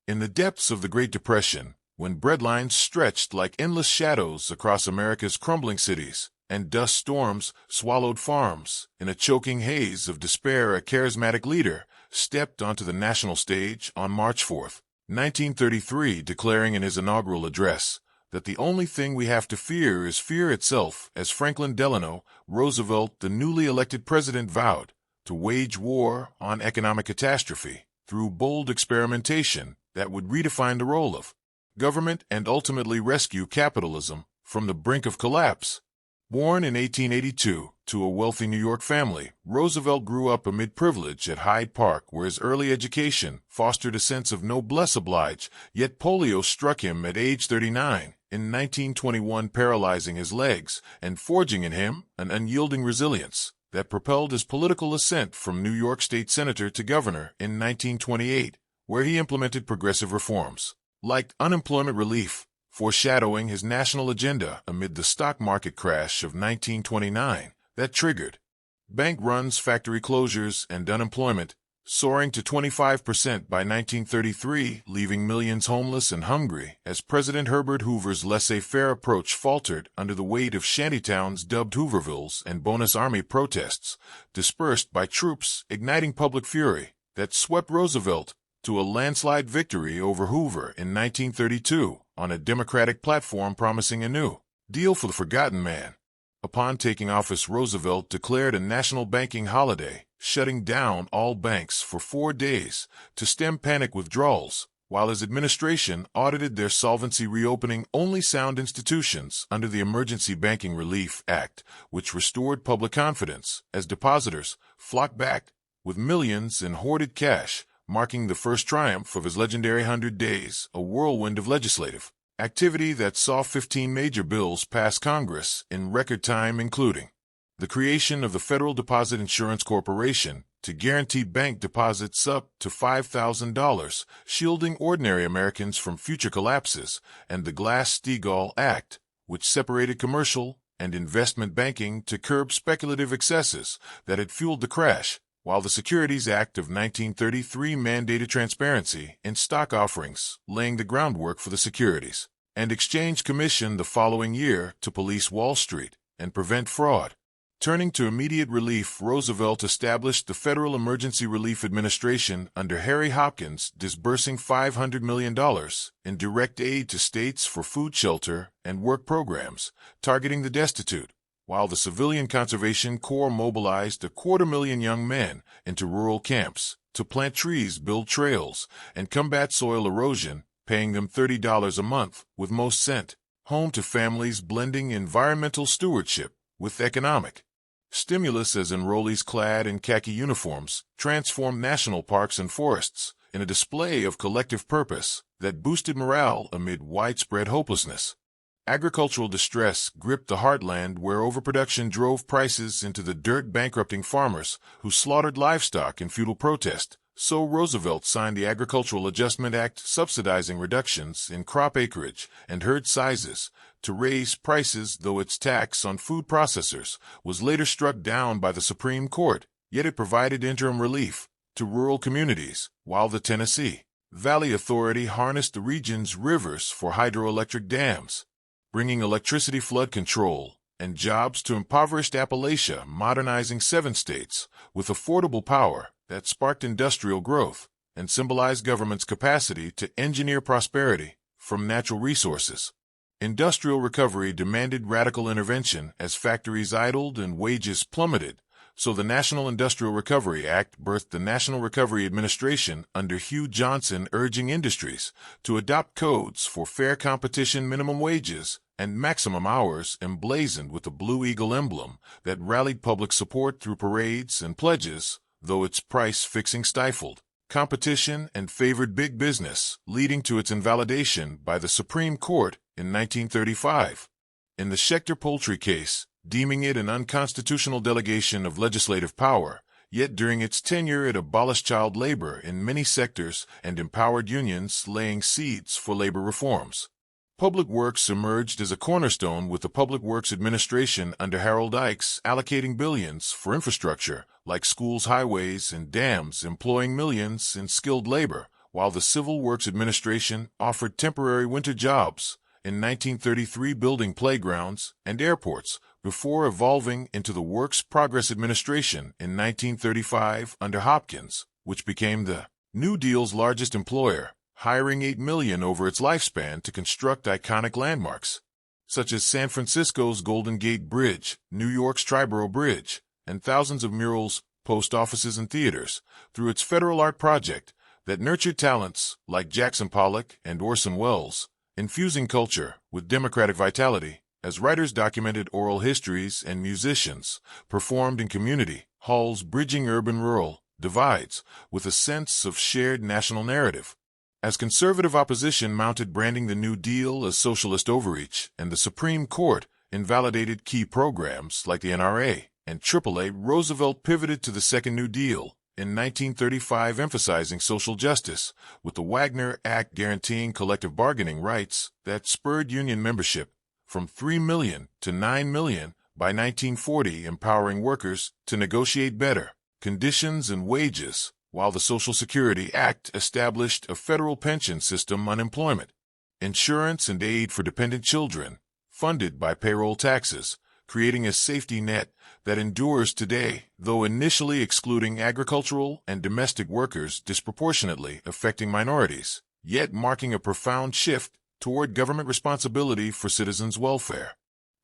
In the depths of the Great Depression, when breadlines stretched like endless shadows across America's crumbling cities, and dust storms swallowed farms, in a choking haze of despair, a charismatic leader stepped onto the national stage on March 4, 1933, declaring in his inaugural address that the only thing we have to fear is fear itself, as Franklin Delano Roosevelt, the newly elected president, vowed to wage war on economic catastrophe through bold experimentation that would redefine the role of government and ultimately rescue capitalism from the brink of collapse. Born in 1882 to a wealthy New York family, Roosevelt grew up amid privilege at Hyde Park, where his early education fostered a sense of noblesse oblige, yet polio struck him at age 39 in 1921, paralyzing his legs and forging in him an unyielding resilience that propelled his political ascent from New York State Senator to governor in 1928, where he implemented progressive reforms like unemployment relief, foreshadowing his national agenda amid the stock market crash of 1929 that triggered bank runs, factory closures, and unemployment soaring to 25% by 1933, leaving millions homeless and hungry as President Herbert Hoover's laissez-faire approach faltered under the weight of shantytowns dubbed Hoovervilles and bonus army protests, dispersed by troops, igniting public fury that swept Roosevelt to a landslide victory over Hoover in 1932 on a Democratic platform promising a new deal for the forgotten man. Upon taking office, Roosevelt declared a national banking holiday, shutting down all banks for 4 days to stem panic withdrawals, while his administration audited their solvency, reopening only sound institutions under the Emergency Banking Relief Act, which restored public confidence as depositors flocked back with millions in hoarded cash, marking the first triumph of his legendary 100 days, a whirlwind of legislative activity that saw 15 major bills pass Congress in record time, including the creation of the Federal Deposit Insurance Corporation to guarantee bank deposits up to $5,000, shielding ordinary Americans from future collapses, and the Glass-Steagall Act, which separated commercial and investment banking to curb speculative excesses that had fueled the crash, while the Securities Act of 1933 mandated transparency in stock offerings, laying the groundwork for the Securities and Exchange Commission the following year to police Wall Street and prevent fraud. Turning to immediate relief, Roosevelt established the Federal Emergency Relief Administration under Harry Hopkins, disbursing $500 million in direct aid to states for food, shelter, and work programs, targeting the destitute, while the Civilian Conservation Corps mobilized 250,000 young men into rural camps to plant trees, build trails, and combat soil erosion, paying them $30 a month, with most sent home to families, blending environmental stewardship with economic stimulus as enrollees clad in khaki uniforms transformed national parks and forests in a display of collective purpose that boosted morale amid widespread hopelessness. Agricultural distress gripped the heartland, where overproduction drove prices into the dirt, bankrupting farmers who slaughtered livestock in futile protest. So Roosevelt signed the Agricultural Adjustment Act, subsidizing reductions in crop acreage and herd sizes to raise prices, though its tax on food processors was later struck down by the Supreme Court. Yet it provided interim relief to rural communities, while the Tennessee Valley Authority harnessed the region's rivers for hydroelectric dams, bringing electricity, flood control, and jobs to impoverished Appalachia, modernizing 7 states with affordable power that sparked industrial growth and symbolized government's capacity to engineer prosperity from natural resources. Industrial recovery demanded radical intervention as factories idled and wages plummeted, so the National Industrial Recovery Act birthed the National Recovery Administration under Hugh Johnson, urging industries to adopt codes for fair competition, minimum wages, and maximum hours, emblazoned with the Blue Eagle emblem that rallied public support through parades and pledges, though its price-fixing stifled competition and favored big business, leading to its invalidation by the Supreme Court in 1935. In the Schechter Poultry case, deeming it an unconstitutional delegation of legislative power, yet during its tenure it abolished child labor in many sectors and empowered unions, laying seeds for labor reforms. Public Works emerged as a cornerstone, with the Public Works Administration under Harold Ikes allocating billions for infrastructure like schools, highways, and dams, employing millions in skilled labor, while the Civil Works Administration offered temporary winter jobs, in 1933 building playgrounds and airports, before evolving into the Works Progress Administration in 1935 under Hopkins, which became the New Deal's largest employer, hiring $8 million over its lifespan to construct iconic landmarks, such as San Francisco's Golden Gate Bridge, New York's Triborough Bridge, and thousands of murals, post offices, and theaters, through its federal art project that nurtured talents like Jackson Pollock and Orson Welles, infusing culture with democratic vitality, as writers documented oral histories and musicians performed in community halls, bridging urban-rural divides with a sense of shared national narrative. As conservative opposition mounted branding the New Deal as socialist overreach, and the Supreme Court invalidated key programs like the NRA and AAA, Roosevelt pivoted to the Second New Deal in 1935, emphasizing social justice, with the Wagner Act guaranteeing collective bargaining rights that spurred union membership from 3 million to 9 million by 1940, empowering workers to negotiate better conditions and wages, while the Social Security Act established a federal pension system, unemployment insurance, and aid for dependent children, funded by payroll taxes, creating a safety net that endures today, though initially excluding agricultural and domestic workers, disproportionately affecting minorities, yet marking a profound shift toward government responsibility for citizens' welfare.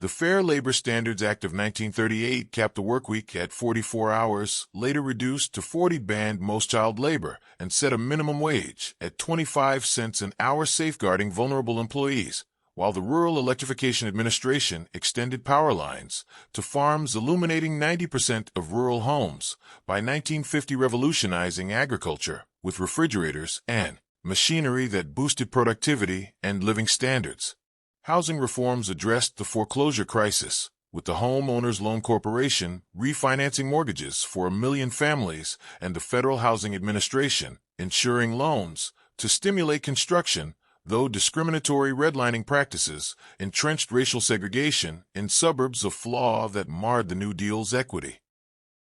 The Fair Labor Standards Act of 1938 capped the workweek at 44 hours, later reduced to 40, banned most child labor, and set a minimum wage at 25 cents an hour, safeguarding vulnerable employees, while the Rural Electrification Administration extended power lines to farms, illuminating 90% of rural homes by 1950, revolutionizing agriculture with refrigerators and machinery that boosted productivity and living standards. Housing reforms addressed the foreclosure crisis, with the Homeowners Loan Corporation refinancing mortgages for 1 million families and the Federal Housing Administration ensuring loans to stimulate construction, though discriminatory redlining practices entrenched racial segregation in suburbs, a flaw that marred the New Deal's equity.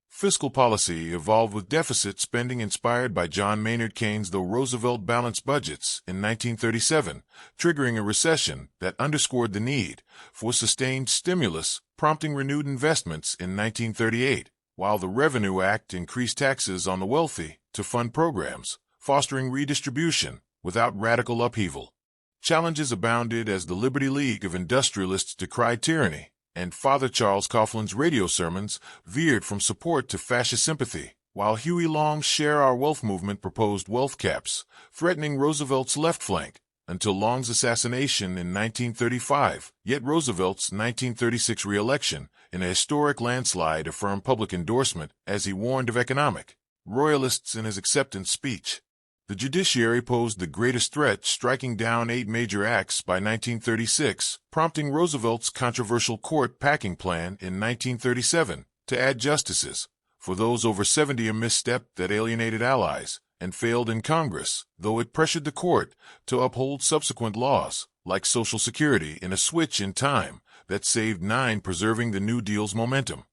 Fiscal policy evolved with deficit spending inspired by John Maynard Keynes, though Roosevelt balanced budgets in 1937, triggering a recession that underscored the need for sustained stimulus, prompting renewed investments in 1938, while the Revenue Act increased taxes on the wealthy to fund programs, fostering redistribution without radical upheaval. Challenges abounded as the Liberty League of Industrialists decried tyranny, and Father Charles Coughlin's radio sermons veered from support to fascist sympathy, while Huey Long's Share Our Wealth movement proposed wealth caps, threatening Roosevelt's left flank, until Long's assassination in 1935, yet Roosevelt's 1936 re-election, in a historic landslide, affirmed public endorsement as he warned of economic royalists in his acceptance speech. The judiciary posed the greatest threat, striking down 8 major acts by 1936, prompting Roosevelt's controversial court packing plan in 1937 to add justices for those over 70, a misstep that alienated allies and failed in Congress, though it pressured the court to uphold subsequent laws like Social Security, in a switch in time that saved 9, preserving the New Deal's momentum.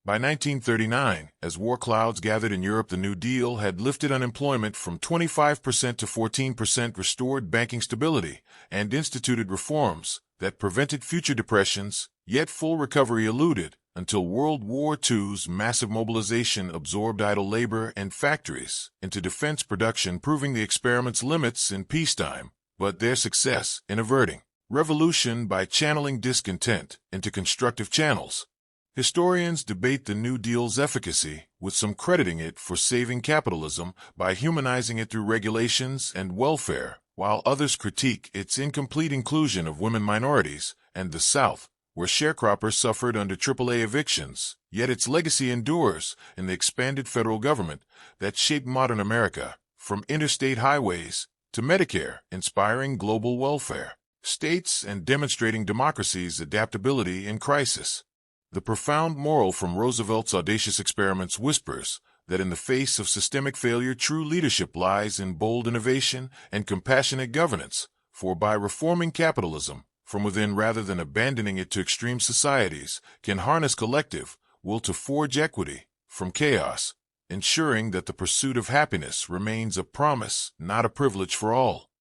By 1939, as war clouds gathered in Europe, the New Deal had lifted unemployment from 25% to 14%, restored banking stability, and instituted reforms that prevented future depressions, yet full recovery eluded until World War II's massive mobilization absorbed idle labor and factories into defense production, proving the experiment's limits in peacetime, but their success in averting revolution by channeling discontent into constructive channels. Historians debate the New Deal's efficacy, with some crediting it for saving capitalism by humanizing it through regulations and welfare, while others critique its incomplete inclusion of women, minorities, and the South, where sharecroppers suffered under AAA evictions, yet its legacy endures in the expanded federal government that shaped modern America, from interstate highways to Medicare, inspiring global welfare states and demonstrating democracy's adaptability in crisis. The profound moral from Roosevelt's audacious experiments whispers that in the face of systemic failure, true leadership lies in bold innovation and compassionate governance, for by reforming capitalism from within rather than abandoning it to extreme societies, can harness collective will to forge equity from chaos, ensuring that the pursuit of happiness remains a promise, not a privilege for all.